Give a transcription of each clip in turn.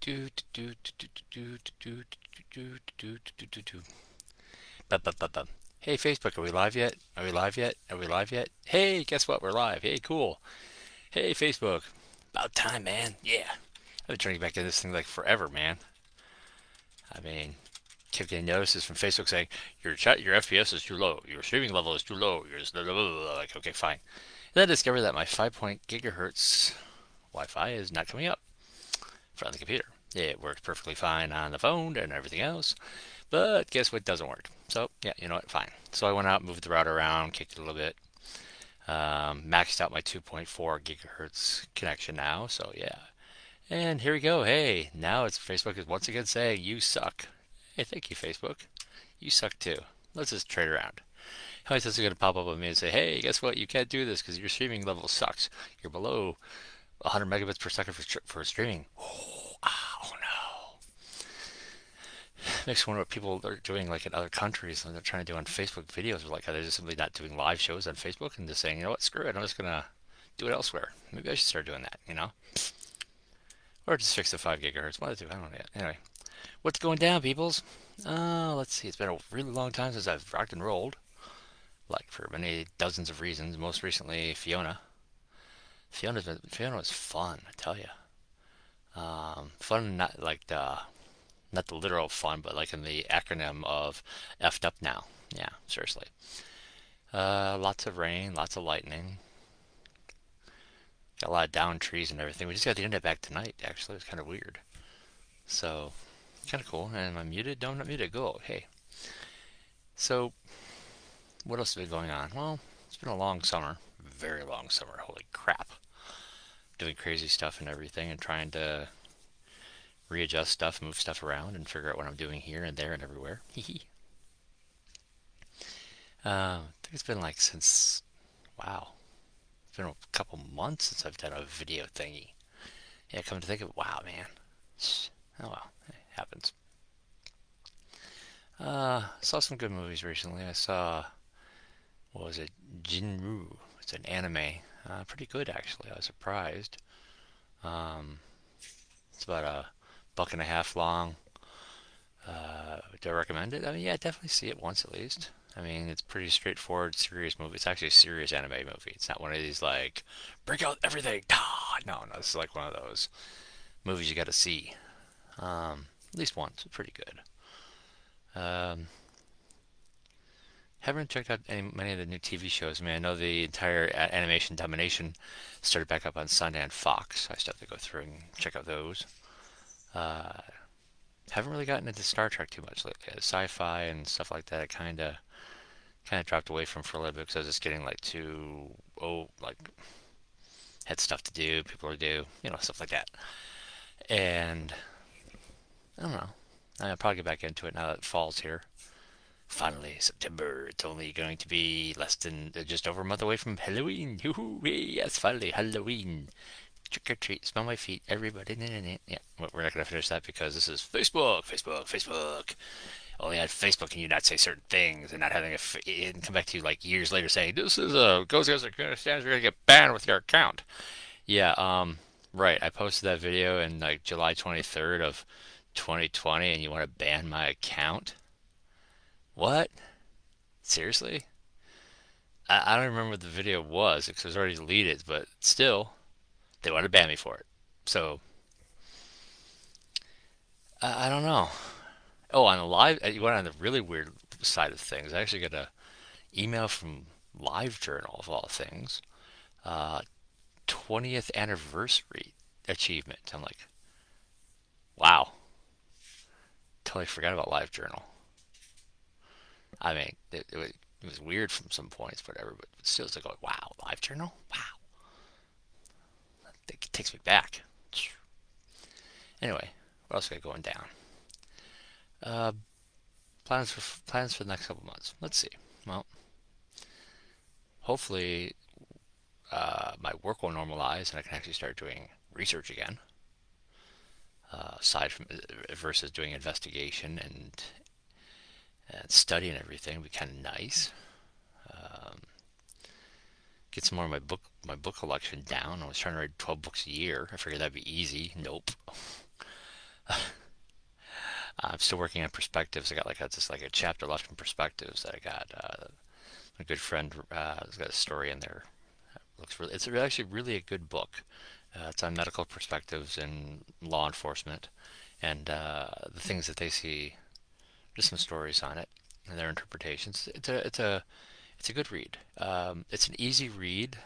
Do do do do do do do do do do do. Ba. Hey Facebook, are we live yet? Are we live yet? Are we live yet? Hey, guess what? We're live. Hey, cool. Hey Facebook. About time, man. Yeah. I've been trying to get back into this thing like forever, man. I mean, kept getting notices from Facebook saying your FPS is too low, your streaming level is too low. You're blah, blah, blah, blah. Like, okay, fine. And then I discovered that my 5 gigahertz Wi-Fi is not coming up from the computer. It works perfectly fine on the phone and everything else, but guess what doesn't work? So yeah, you know what? Fine. So I went out, moved the router around, kicked it a little bit, maxed out my 2.4 gigahertz connection now. So yeah, and here we go. Hey, now it's Facebook is once again saying you suck. Hey, thank you, Facebook. You suck too. Let's just trade around. How is this going to pop up on me and say, hey, guess what? You can't do this because your streaming level sucks. You're below 100 megabits per second for streaming. Oh no. Makes me wonder what people are doing like in other countries and they're trying to do on Facebook videos. Like, are they just simply not doing live shows on Facebook and just saying, you know what, screw it, I'm just gonna do it elsewhere. Maybe I should start doing that, you know? Or just fix the 5 gigahertz. One of the two, I don't know yet. Anyway, what's going down, peoples? Let's see. It's been a really long time since I've rocked and rolled, like for many dozens of reasons. Most recently, Fiona. Fiona was fun, I tell you. Fun, not the literal fun, but like in the acronym of effed up now. Yeah, seriously. Lots of rain, lots of lightning. Got a lot of downed trees and everything. We just got the internet back tonight, actually. It was kind of weird. So, kind of cool. And I'm muted? No, I'm not muted. Go. Hey. So, what else has been going on? Well, it's been a long summer. Very long summer. Holy crap. Doing crazy stuff and everything and trying to readjust stuff, move stuff around, and figure out what I'm doing here and there and everywhere. I think it's been like since, wow, it's been a couple months since I've done a video thingy. Yeah, come to think of it, wow, man. Oh well, it happens. Saw some good movies recently. I saw, what was it, Jinru. It's an anime. Pretty good actually. I was surprised. Um, it's about a buck and a half long. Do I recommend it? I mean, yeah, definitely see it once at least. I mean, it's pretty straightforward, serious movie. It's actually a serious anime movie. It's not one of these like break out everything. No, no, this is like one of those movies you got to see at least once. It's pretty good. Um, haven't checked out many of the new TV shows. I mean, I know the entire Animation Domination started back up on Sunday on Fox. I still have to go through and check out those. Uh, haven't really gotten into Star Trek too much lately. Sci-fi and stuff like that, I kind of dropped away from for a little bit because I was just getting like too like had stuff to do, people to do, stuff like that. And I don't know. I'll probably get back into it now that fall's here. Finally, September. It's only going to be less than just over a month away from Halloween. Yes, finally Halloween. Trick or treat. Smell my feet, everybody. Yeah, we're not gonna finish that because this is Facebook. Only on Facebook can you not say certain things and not having and come back to you like years later saying this is a goes against the standards. You're gonna get banned with your account. Yeah, right. I posted that video in like July 23rd of 2020, and you want to ban my account? What? Seriously? I don't remember what the video was because it was already deleted, but still, they want to ban me for it. So I don't know. Oh, on the live, you went on the really weird side of things. I actually got a email from LiveJournal of all things. Uh, 20th anniversary achievement. I'm like, wow, totally forgot about LiveJournal. I mean, it was weird from some points, whatever, but still, it's like, oh, wow, LiveJournal? Wow. It takes me back. Anyway, what else got going down? Uh, plans for the next couple months. Let's see. Well, hopefully, my work will normalize and I can actually start doing research again. Aside from versus doing investigation and study and everything, would be kind of nice. Um, get some more of my book collection down. I was trying to read 12 books a year. I figured that'd be easy. Nope. I'm still working on perspectives. I got like just like a chapter left in perspectives that I got. A good friend has got a story in there. Looks really. It's actually really a good book. It's on medical perspectives and law enforcement, and the things that they see. Just some stories on it and their interpretations. It's a good read. It's an easy read,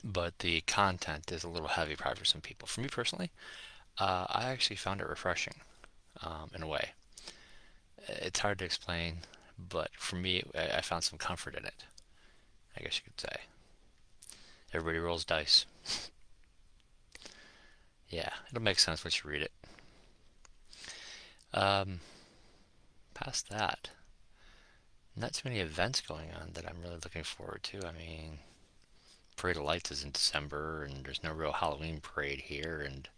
but the content is a little heavy probably for some people. For me personally, I actually found it refreshing in a way. It's hard to explain, but for me, I found some comfort in it. I guess you could say. Everybody rolls dice. Yeah, it'll make sense once you read it. Um, Past that, not too many events going on that I'm really looking forward to. I mean, Parade of Lights is in December, and there's no real Halloween parade here. And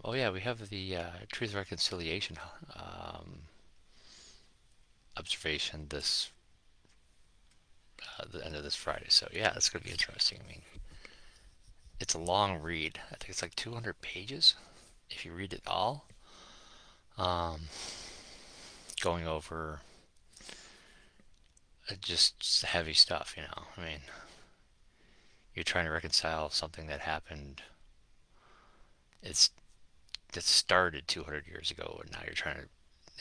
oh yeah, we have the Truth Reconciliation um, observation this the end of this Friday. So yeah, it's gonna be interesting. I mean, it's a long read. I think it's like 200 pages if you read it all. Um, Going over just heavy stuff, you know. I mean, you're trying to reconcile something that happened. It's that started 200 years ago, and now you're trying to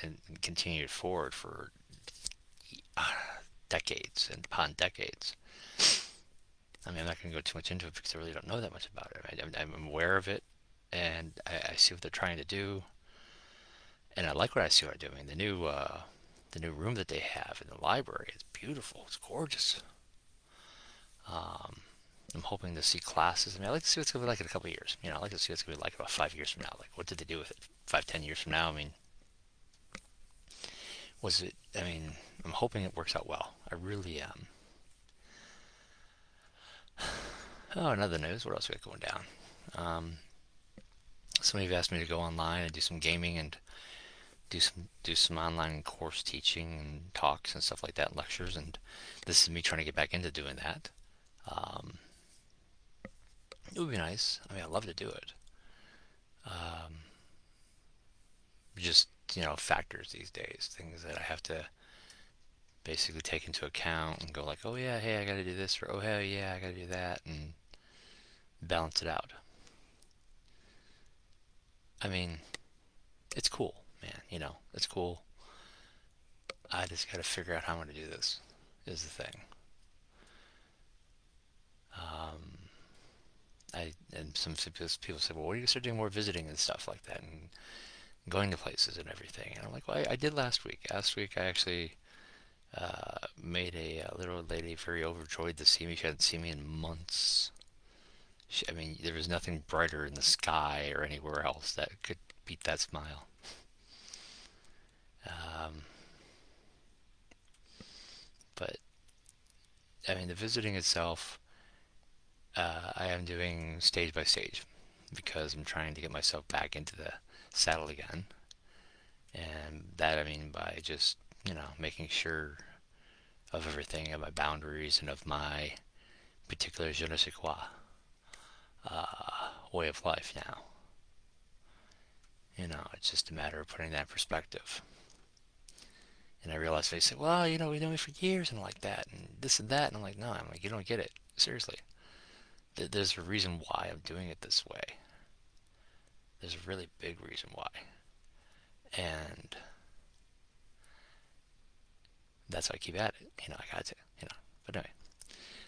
and continue it forward for decades and upon decades. I mean, I'm not going to go too much into it because I really don't know that much about it. I'm aware of it, and I see what they're trying to do, and I like what I see what they're doing. The new room that they have in the library is beautiful. It's gorgeous. Um, I'm hoping to see classes. I mean, I like to see what's going to be like in a couple of years. You know, I like to see what's going to be like about 5 years from now. Like, what did they do with it? 5, 10 years from now? I mean, was it? I mean, I'm hoping it works out well. I really am. Oh, another news. What else we got going down? Um, Somebody have asked me to go online and do some gaming and do some online course teaching and talks and stuff like that, lectures. And this is me trying to get back into doing that. Um, it would be nice. I mean, I'd love to do it. Um, just factors these days, things that I have to basically take into account and go like, oh yeah, hey, I got to do this, or oh hell yeah, I got to do that, and balance it out. I mean, it's cool, man. It's cool. I just got to figure out how I'm going to do this. Is the thing. Um, I and some people say, well, what do you start doing more visiting and stuff like that, and going to places and everything? And I'm like, well, I did last week. Last week I actually made a little lady very overjoyed to see me. She hadn't seen me in months. I mean, there was nothing brighter in the sky or anywhere else that could beat that smile. Um, but I mean, the visiting itself, I am doing stage by stage because I'm trying to get myself back into the saddle again. And that I mean by just, making sure of everything, of my boundaries, and of my particular je ne sais quoi way of life now. It's just a matter of putting that in perspective. And I realized they said, well, we know me for years and like that, and this and that. And I'm like, no, I'm like, you don't get it. Seriously. There's a reason why I'm doing it this way. There's a really big reason why. And that's why I keep at it. I got to. But anyway.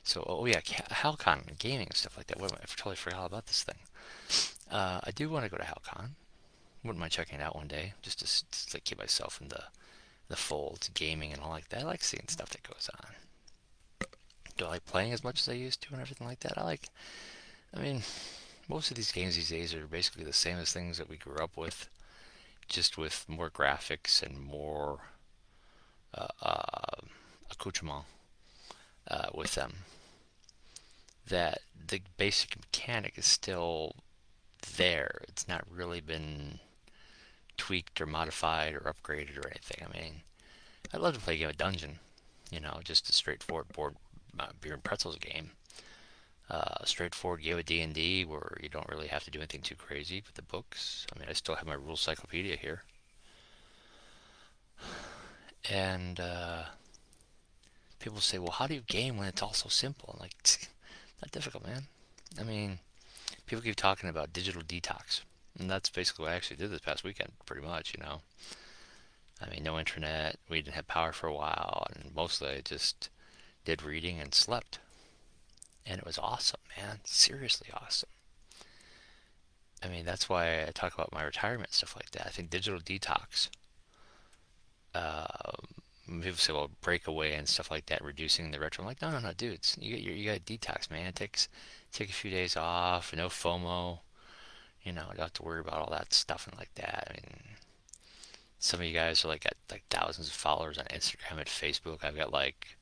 So, oh yeah, HalCon and gaming and stuff like that. I totally forgot all about this thing. I do want to go to HalCon. Wouldn't mind checking it out one day, just to keep myself in the fold, gaming and all like that. I like seeing stuff that goes on. Do I like playing as much as I used to and everything like that? I mean, most of these games these days are basically the same as things that we grew up with, just with more graphics and more accoutrement with them. That the basic mechanic is still there. It's not really been tweaked or modified or upgraded or anything. I mean, I'd love to play a game of Dungeon, just a straightforward board beer and pretzels game. Straightforward game of D&D where you don't really have to do anything too crazy. But the books, I mean, I still have my rule cyclopedia here, and people say, "Well, how do you game when it's all so simple?" I'm like, not difficult, man. I mean, people keep talking about digital detox, and that's basically what I actually did this past weekend, pretty much. I mean, no internet. We didn't have power for a while, and mostly I just did reading and slept, and it was awesome, man. Seriously awesome. I mean, that's why I talk about my retirement stuff like that. I think digital detox. Uh, People say, well, breakaway and stuff like that, reducing the retro. I'm like, no, no, no, dudes, you got to detox, man. Take a few days off, no FOMO. You don't have to worry about all that stuff and like that. I mean, some of you guys are like at like thousands of followers on Instagram and Facebook. I've got like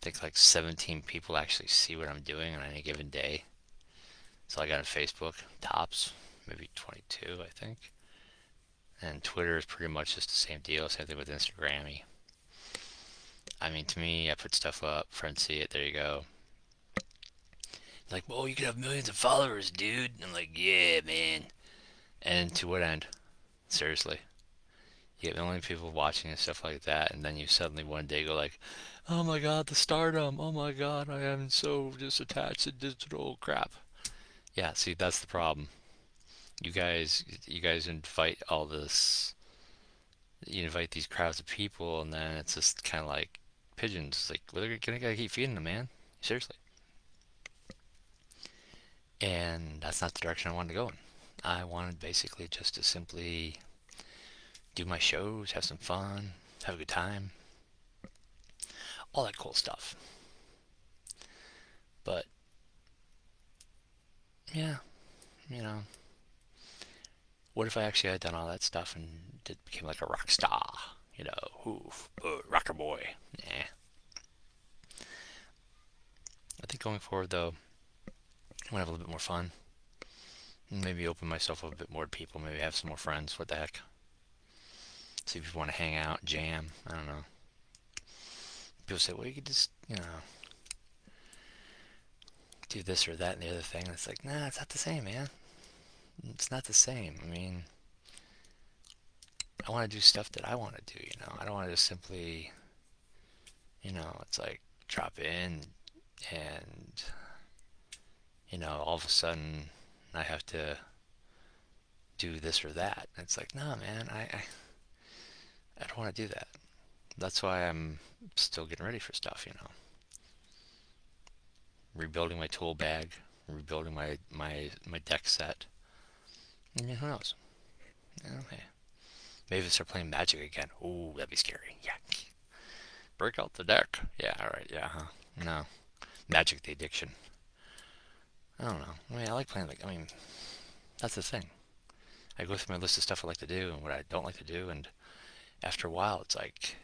I think like 17 people actually see what I'm doing on any given day. So I got on Facebook, tops, maybe 22, I think. And Twitter is pretty much just the same deal. Same thing with Instagram. I mean, to me, I put stuff up, friends see it, there you go. Like, well, you could have millions of followers, dude. I'm like, yeah, man. And to what end? Seriously. You get million people watching and stuff like that, and then you suddenly one day go like, oh my god, the stardom. Oh my god, I am so just attached to digital crap. Yeah, see, that's the problem. You guys invite all this. You invite these crowds of people, and then it's just kind of like pigeons. It's like, well, they're gonna keep feeding them, man. Seriously. And that's not the direction I wanted to go in. I wanted basically just to simply do my shows, have some fun, have a good time, all that cool stuff. But yeah, you know, what if I actually had done all that stuff and became like a rock star? Oof, rocker boy. Yeah. I think going forward though, I want to have a little bit more fun. Maybe open myself up a bit more to people. Maybe have some more friends. What the heck? See if you want to hang out, jam. I don't know. People say, well, you could just, do this or that and the other thing. And it's like, nah, it's not the same, man. It's not the same. I mean, I want to do stuff that I want to do. I don't want to just simply, it's like drop in and, all of a sudden I have to do this or that. And it's like, nah, man, I don't want to do that. That's why I'm still getting ready for stuff. Rebuilding my tool bag, rebuilding my deck set. And who knows? Hey, maybe start playing Magic again. Ooh, that'd be scary. Yeah. Break out the deck. Yeah, alright, yeah, huh? No. Magic the addiction. I don't know. I mean, I like playing, I mean, that's the thing. I go through my list of stuff I like to do and what I don't like to do, and after a while, it's like,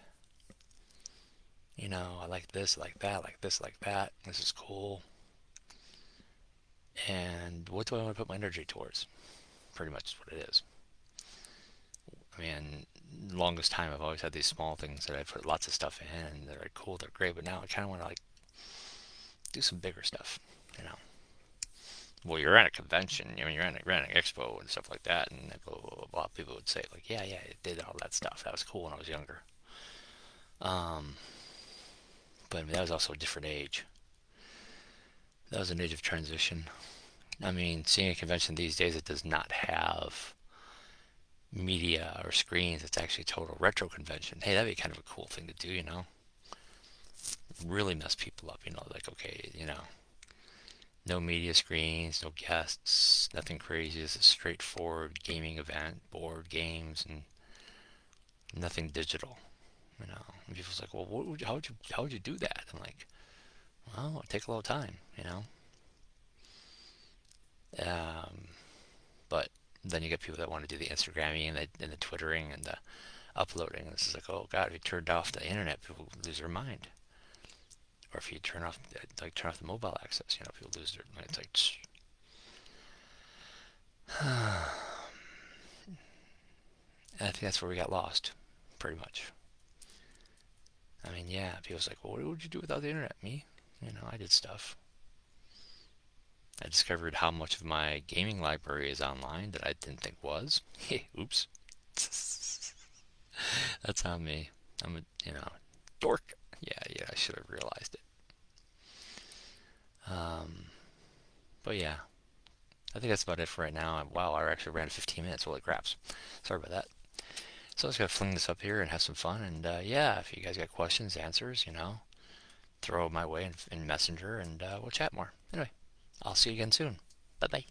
I like this, I like that, I like this, I like that. This is cool. And what do I want to put my energy towards? Pretty much what it is. I mean, longest time I've always had these small things that I put lots of stuff in, and they're cool, they're great, but now I kind of want to do some bigger stuff, you know. Well, you're at a convention, you're at an expo and stuff like that, and blah, blah, blah, blah. People would say, like, yeah, yeah, it did all that stuff. That was cool when I was younger. Um, but I mean, that was also a different age. That was an age of transition. I mean, seeing a convention these days that does not have media or screens, it's actually a total retro convention. Hey, that'd be kind of a cool thing to do. Really mess people up, like, okay, no media screens, no guests, nothing crazy. It's a straightforward gaming event, board games, and nothing digital. And people's like, well, how would you do that? I'm like, well, it'll take a little time. Um, but then you get people that want to do the Instagramming and the Twittering and the uploading. This is like, oh God, if you turned off the internet, people lose their mind. Or if you turn off the mobile access, people lose their mind. It's like, and I think that's where we got lost, pretty much. I mean, yeah, people's like, well, what would you do without the internet? Me? I did stuff. I discovered how much of my gaming library is online that I didn't think was. Oops. That's on me. I'm a dork. Yeah, yeah, I should have realized it. Um, but yeah, I think that's about it for right now. Wow, I actually ran 15 minutes. Holy craps. Sorry about that. So I was gonna fling this up here and have some fun. And yeah, if you guys got questions, answers, throw them my way in Messenger, and we'll chat more. Anyway, I'll see you again soon. Bye bye.